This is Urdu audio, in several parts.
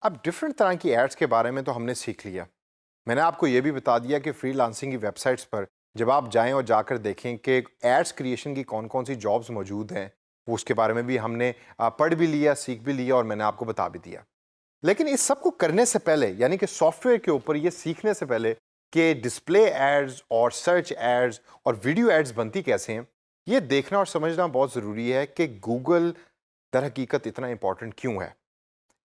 اب ڈفرینٹ طرح کی ایڈس کے بارے میں تو ہم نے سیکھ لیا. میں نے آپ کو یہ بھی بتا دیا کہ فری لانسنگ کی ویب سائٹس پر جب آپ جائیں اور جا کر دیکھیں کہ ایڈس کریشن کی کون کون سی جابز موجود ہیں، وہ اس کے بارے میں بھی ہم نے پڑھ بھی لیا، سیکھ بھی لیا اور میں نے آپ کو بتا بھی دیا. لیکن اس سب کو کرنے سے پہلے، یعنی کہ سافٹ ویئر کے اوپر یہ سیکھنے سے پہلے کہ ڈسپلے ایڈز اور سرچ ایڈز اور ویڈیو ایڈز بنتی کیسے ہیں، یہ دیکھنا اور سمجھنا بہت ضروری ہے کہ گوگل در حقیقت اتنا امپورٹنٹ کیوں ہے.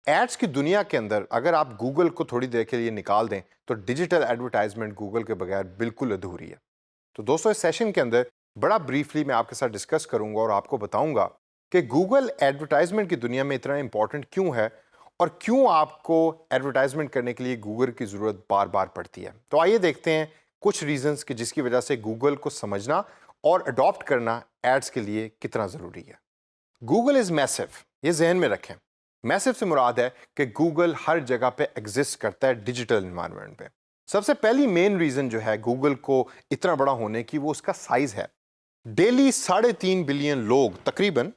ایڈس کی دنیا کے اندر اگر آپ گوگل کو تھوڑی دیر کے لیے نکال دیں تو ڈیجیٹل ایڈورٹائزمنٹ گوگل کے بغیر بالکل ادھوری ہے. تو دوستو اس سیشن کے اندر بڑا بریفلی میں آپ کے ساتھ ڈسکس کروں گا اور آپ کو بتاؤں گا کہ گوگل ایڈورٹائزمنٹ کی دنیا میں اتنا امپورٹنٹ کیوں ہے اور کیوں آپ کو ایڈورٹائزمنٹ کرنے کے لیے گوگل کی ضرورت بار بار پڑتی ہے. تو آئیے دیکھتے ہیں کچھ ریزنز کہ جس کی وجہ سے گوگل کو سمجھنا اور اڈاپٹ کرنا ایڈس کے لیے کتنا ضروری ہے. گوگل از میسو، یہ ذہن میں رکھیں. میسو سے مراد ہے کہ گوگل ہر جگہ پہ ایگزسٹ کرتا ہے ڈیجیٹل انوائرمنٹ پہ. سب سے پہلی مین ریزن جو ہے گوگل کو اتنا بڑا ہونے کی وہ اس کا سائز ہے. ڈیلی 3.5 بلین لوگ تقریباً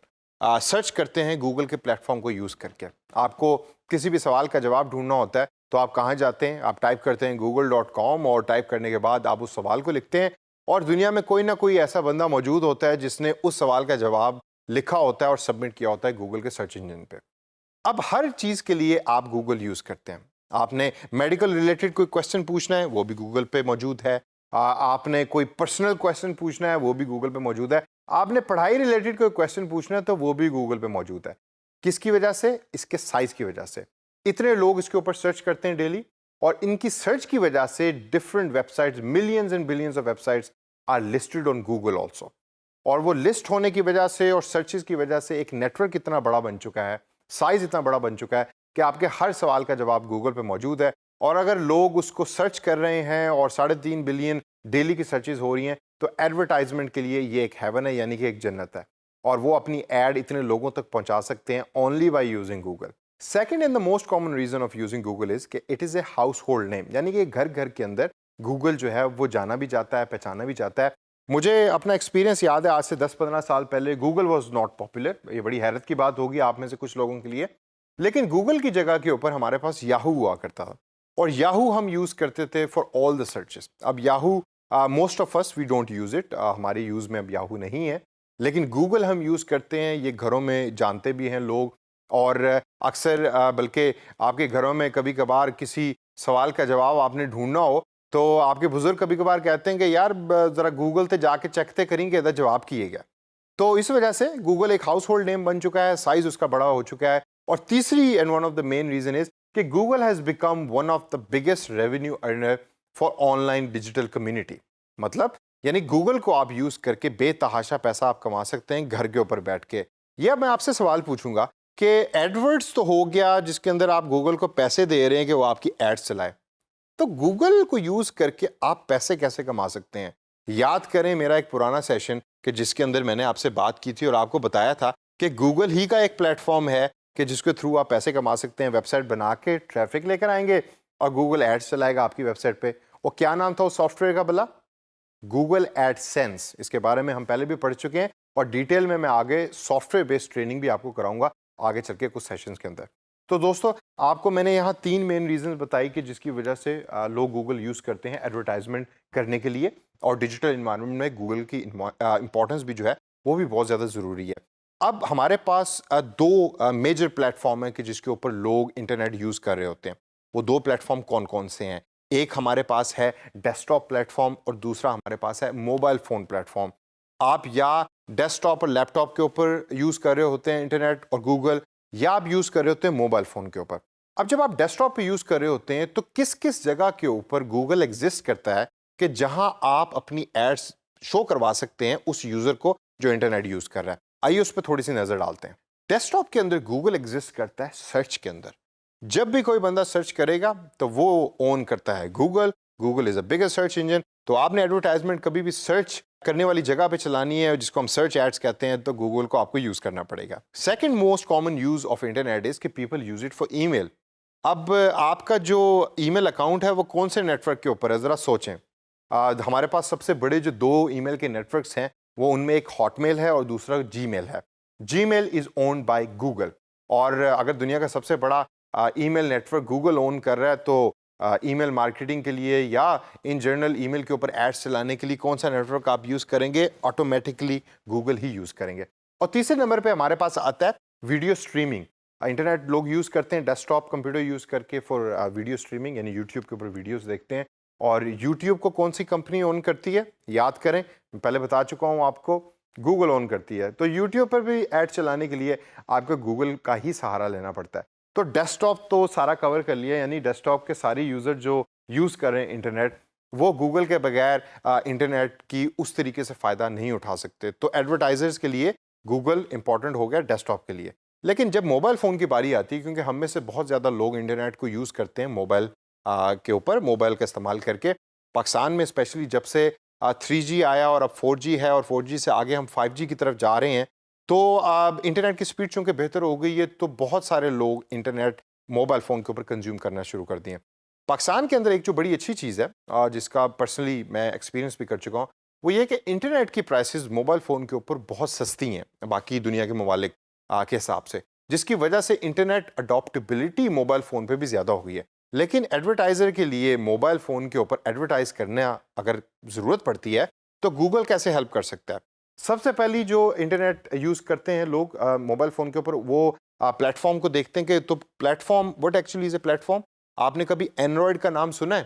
سرچ کرتے ہیں گوگل کے پلیٹ فارم کو یوز کر کے. آپ کو کسی بھی سوال کا جواب ڈھونڈنا ہوتا ہے تو آپ کہاں جاتے ہیں؟ آپ ٹائپ کرتے ہیں google.com اور ٹائپ کرنے کے بعد آپ اس سوال کو لکھتے ہیں اور دنیا میں کوئی نہ کوئی ایسا بندہ موجود ہوتا ہے جس نے اس سوال کا جواب لکھا ہوتا ہے اور سبمٹ کیا ہوتا ہے گوگل کے سرچ انجن پہ. اب ہر چیز کے لیے آپ گوگل یوز کرتے ہیں. آپ نے میڈیکل ریلیٹڈ کوئی کویسچن پوچھنا ہے وہ بھی گوگل پہ موجود ہے. آپ نے کوئی پرسنل کویسچن پوچھنا ہے وہ بھی گوگل پہ موجود ہے. آپ نے پڑھائی ریلیٹڈ کوئی کویسچن پوچھنا ہے تو وہ بھی گوگل پہ موجود ہے. کس کی وجہ سے؟ اس کے سائز کی وجہ سے. اتنے لوگ اس کے اوپر سرچ کرتے ہیں ڈیلی اور ان کی سرچ کی وجہ سے different web sites, millions and billions of web sites are listed on Google also. اور وہ لسٹ ہونے کی وجہ سے اور سرچز کی وجہ سے ایک نیٹ ورک اتنا بڑا بن چکا ہے، سائز اتنا بڑا بن چکا ہے کہ آپ کے ہر سوال کا جواب گوگل پہ موجود ہے. اور اگر لوگ اس کو سرچ کر رہے ہیں اور 3.5 بلین ڈیلی کی سرچز ہو رہی ہیں تو ایڈورٹائزمنٹ کے لیے یہ ایک ہیون ہے، یعنی کہ ایک جنت ہے. اور وہ اپنی ایڈ اتنے لوگوں تک پہنچا سکتے ہیں only by using Google. Second and the most common reason of using Google is کہ it is a household name, یعنی کہ گھر گھر کے اندر گوگل جو ہے وہ جانا بھی جاتا ہے، پہچانا بھی جاتا ہے. مجھے اپنا ایکسپیرینس یاد ہے، آج سے 10-15 سال پہلے گوگل واز ناٹ پاپولر. یہ بڑی حیرت کی بات ہوگی آپ میں سے کچھ لوگوں کے لیے، لیکن گوگل کی جگہ کے اوپر ہمارے پاس یاہو ہوا کرتا تھا اور یاہو ہم یوز کرتے تھے فار آل دا سرچز. اب Yahoo most of us we don't use it, ہماری یوز میں اب یاہو نہیں ہے، لیکن گوگل ہم یوز کرتے ہیں. یہ گھروں میں جانتے بھی ہیں لوگ اور اکثر بلکہ آپ کے گھروں میں کبھی کبھار کسی سوال کا جواب آپ نے ڈھونڈنا ہو تو آپ کے بزرگ کبھی کبھار کہتے ہیں کہ یار ذرا گوگل تے جا کے چیک تے کریں کہ ادھر جواب کیے گیا. تو اس وجہ سے گوگل ایک ہاؤس ہولڈ نیم بن چکا ہے، سائز اس کا بڑا ہو چکا ہے. اور تیسری and one of the main reason is کہ Google has become one of the biggest revenue earner for online digital community. مطلب یعنی گوگل کو آپ یوز کر کے بے تحاشا پیسہ آپ کما سکتے ہیں گھر کے اوپر بیٹھ کے. یہ میں آپ سے سوال پوچھوں گا کہ ایڈورڈز تو ہو گیا جس کے اندر آپ گوگل کو پیسے دے رہے ہیں کہ وہ آپ کی ایڈز چلائے، تو گوگل کو یوز کر کے آپ پیسے کیسے کما سکتے ہیں؟ یاد کریں میرا ایک پرانا سیشن کہ جس کے اندر میں نے آپ سے بات کی تھی اور آپ کو بتایا تھا کہ گوگل ہی کا ایک پلیٹ فارم ہے کہ جس کے تھرو آپ پیسے کما سکتے ہیں. ویب سائٹ بنا کے ٹریفک لے کر آئیں گے اور گوگل ایڈز چلائے گا آپ کی ویب سائٹ پہ. وہ کیا نام تھا اس سافٹ ویئر کا بلا؟ Google add sense. اس کے بارے میں ہم پہلے بھی پڑھ چکے ہیں اور ڈیٹیل میں آگے سافٹ ویئر بیسڈ ٹریننگ بھی آپ کو کراؤں گا آگے چل کے کچھ سیشنز کے اندر. تو دوستو آپ کو میں نے یہاں 3 مین ریزنز بتائی کہ جس کی وجہ سے لوگ گوگل یوز کرتے ہیں ایڈورٹائزمنٹ کرنے کے لیے، اور ڈیجیٹل انوائرمنٹ میں گوگل کی امپورٹنس بھی جو ہے وہ بھی بہت زیادہ ضروری ہے. اب ہمارے پاس 2 میجر پلیٹ فارم ہیں کہ جس کے اوپر لوگ انٹرنیٹ یوز کر رہے ہوتے ہیں. وہ 2 پلیٹ فارم کون کون سے ہیں؟ ایک ہمارے پاس ہے ڈیسک ٹاپ پلیٹ فارم اور دوسرا ہمارے پاس ہے موبائل فون پلیٹ فارم. آپ یا ڈیسک ٹاپ اور لیپ ٹاپ کے اوپر یوز کر رہے ہوتے ہیں انٹرنیٹ اور گوگل، یا آپ یوز کر رہے ہوتے ہیں موبائل فون کے اوپر. اب جب آپ ڈیسک ٹاپ پہ یوز کر رہے ہوتے ہیں تو کس کس جگہ کے اوپر گوگل ایگزسٹ کرتا ہے کہ جہاں آپ اپنی ایڈس شو کروا سکتے ہیں اس یوزر کو جو انٹرنیٹ یوز کر رہا ہے؟ آئیے اس پہ تھوڑی سی نظر ڈالتے ہیں. ڈیسک ٹاپ کے اندر گوگل ایگزسٹ کرتا ہے سرچ کے اندر. جب بھی کوئی بندہ سرچ کرے گا تو وہ اون کرتا ہے گوگل. گوگل از اے بگیسٹ سرچ انجن. تو آپ نے ایڈورٹائزمنٹ کبھی بھی سرچ کرنے والی جگہ پہ چلانی ہے جس کو ہم سرچ ایڈس کہتے ہیں تو گوگل کو آپ کو یوز کرنا پڑے گا. Second most common use of internet is کہ people use it for email. اب آپ کا جو ای میل اکاؤنٹ ہے وہ کون سے نیٹ ورک کے اوپر ہے ذرا سوچیں. ہمارے پاس سب سے بڑے جو 2 ای میل کے نیٹ ورکس ہیں وہ ان میں ایک ہاٹ میل ہے اور دوسرا جی میل ہے. جی میل از اونڈ بائی گوگل. اور اگر دنیا کا سب سے بڑا ای میل نیٹورک گوگل اون کر رہا ہے تو ای میل مارکیٹنگ کے لیے یا ان جنرل ای میل کے اوپر ایڈس چلانے کے لیے کون سا نیٹورک آپ یوز کریں گے؟ آٹومیٹکلی گوگل ہی یوز کریں گے. اور تیسرے نمبر پہ ہمارے پاس آتا ہے ویڈیو اسٹریمنگ. انٹرنیٹ لوگ یوز کرتے ہیں ڈیسک ٹاپ کمپیوٹر یوز کر کے فار ویڈیو اسٹریمنگ، یعنی یوٹیوب کے اوپر ویڈیوز دیکھتے ہیں. اور یوٹیوب کو کون سی کمپنی اون کرتی ہے؟ یاد کریں، میں پہلے بتا چکا ہوں آپ کو، گوگل اون کرتی ہے. تو یوٹیوب پر بھی ایڈ چلانے کے لیے آپ کو گوگل کا ہی سہارا لینا پڑتا ہے. تو ڈیسک ٹاپ تو سارا کور کر لیا، یعنی ڈیسک ٹاپ کے سارے یوزر جو یوز کر رہے ہیں انٹرنیٹ، وہ گوگل کے بغیر انٹرنیٹ کی اس طریقے سے فائدہ نہیں اٹھا سکتے. تو ایڈورٹائزرز کے لیے گوگل امپورٹنٹ ہو گیا ڈیسک ٹاپ کے لیے. لیکن جب موبائل فون کی باری آتی ہے، کیونکہ ہم میں سے بہت زیادہ لوگ انٹرنیٹ کو یوز کرتے ہیں موبائل کے اوپر، موبائل کا استعمال کر کے. پاکستان میں اسپیشلی جب سے 3G آیا اور اب 4G ہے اور 4G سے آگے ہم 5G کی طرف جا رہے ہیں، تو انٹرنیٹ کی سپیڈ چونکہ بہتر ہو گئی ہے تو بہت سارے لوگ انٹرنیٹ موبائل فون کے اوپر کنزیوم کرنا شروع کر دیے ہیں. پاکستان کے اندر ایک جو بڑی اچھی چیز ہے جس کا پرسنلی میں ایکسپیرینس بھی کر چکا ہوں، وہ یہ کہ انٹرنیٹ کی پرائسز موبائل فون کے اوپر بہت سستی ہیں باقی دنیا کے ممالک کے حساب سے، جس کی وجہ سے انٹرنیٹ اڈاپٹیبلٹی موبائل فون پہ بھی زیادہ ہو گئی ہے. لیکن ایڈورٹائزر کے لیے موبائل فون کے اوپر ایڈورٹائز کرنا اگر ضرورت پڑتی ہے تو گوگل کیسے ہیلپ کر سکتا ہے؟ سب سے پہلی جو انٹرنیٹ یوز کرتے ہیں لوگ موبائل فون کے اوپر، وہ پلیٹ فارم کو دیکھتے ہیں کہ تو plate form what actually is a plate form. آپ نے کبھی اینڈرائڈ کا نام سنا ہے؟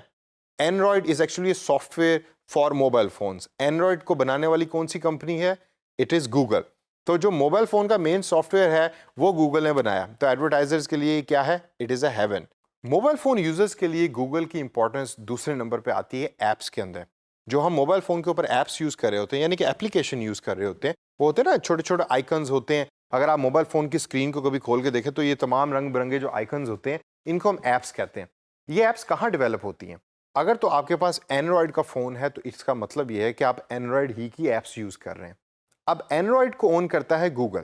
Android is actually a soft where for mobile phones. Android کو بنانے والی کون سی کمپنی ہے؟ It is Google. تو جو موبائل فون کا مین سافٹ ویئر ہے وہ گوگل نے بنایا. تو ایڈورٹائزرز کے لیے کیا ہے؟ It is a haven. Mobile phone users کے لیے گوگل کی امپورٹنس دوسرے نمبر پہ آتی ہے ایپس کے اندر. جو ہم موبائل فون کے اوپر ایپس یوز کر رہے ہوتے ہیں، یعنی کہ اپلیکیشن یوز کر رہے ہوتے ہیں، وہ ہوتے ہیں نا چھوٹے چھوٹے آئیکنز ہوتے ہیں. اگر آپ موبائل فون کی اسکرین کو کبھی کھول کے دیکھیں تو یہ تمام رنگ برنگے جو آئیکنز ہوتے ہیں، ان کو ہم ایپس کہتے ہیں. یہ ایپس کہاں ڈیولپ ہوتی ہیں؟ اگر تو آپ کے پاس اینڈرائڈ کا فون ہے تو اس کا مطلب یہ ہے کہ آپ اینڈرائڈ ہی کی ایپس یوز کر رہے ہیں. اب اینڈرائڈ کو اون کرتا ہے گوگل.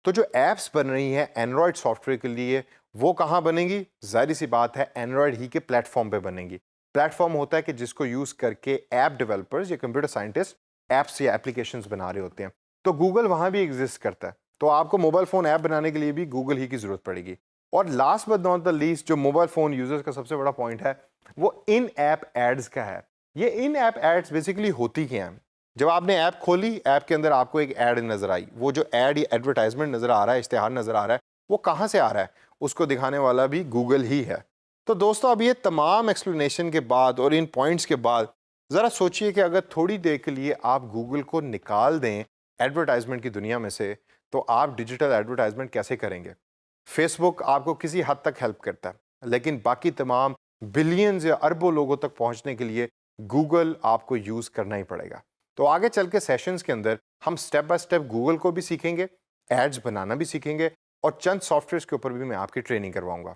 تو جو ایپس بن رہی ہیں اینڈرائڈ سافٹ ویئر کے لیے، وہ کہاں بنیں گی؟ ظاہری سی بات ہے اینڈرائڈ ہی کے پلیٹ فارم پہ بنیں گی. پلیٹ فارم ہوتا ہے کہ جس کو یوز کر کے ایپ ڈیولپرز یا کمپیوٹر سائنٹسٹ ایپس یا اپلیکیشنز بنا رہے ہوتے ہیں. تو گوگل وہاں بھی ایگزسٹ کرتا ہے. تو آپ کو موبائل فون ایپ بنانے کے لیے بھی گوگل ہی کی ضرورت پڑے گی. اور last but not the least, جو موبائل فون یوزرز کا سب سے بڑا پوائنٹ ہے وہ ان ایپ ایڈز کا ہے. یہ ان ایپ ایڈز بیسیکلی ہوتی کیا ہیں؟ جب آپ نے ایپ کھولی، ایپ کے اندر آپ کو ایک ایڈ نظر آئی. وہ جو ایڈ یا ایڈورٹائزمنٹ نظر آ رہا ہے، اشتہار نظر آ رہا ہے، وہ کہاں سے آ رہا ہے؟ اس کو دکھانے والا بھی گوگل ہی ہے. تو دوستو، اب یہ تمام ایکسپلینیشن کے بعد اور ان پوائنٹس کے بعد ذرا سوچئے کہ اگر تھوڑی دیر کے لیے آپ گوگل کو نکال دیں ایڈورٹائزمنٹ کی دنیا میں سے، تو آپ ڈیجیٹل ایڈورٹائزمنٹ کیسے کریں گے؟ فیس بک آپ کو کسی حد تک ہیلپ کرتا ہے، لیکن باقی تمام بلینز یا اربوں لوگوں تک پہنچنے کے لیے گوگل آپ کو یوز کرنا ہی پڑے گا. تو آگے چل کے سیشنز کے اندر ہم سٹیپ بائی سٹیپ گوگل کو بھی سیکھیں گے، ایڈز بنانا بھی سیکھیں گے، اور چند سافٹ ویئرس کے اوپر بھی میں آپ کی ٹریننگ کرواؤں گا.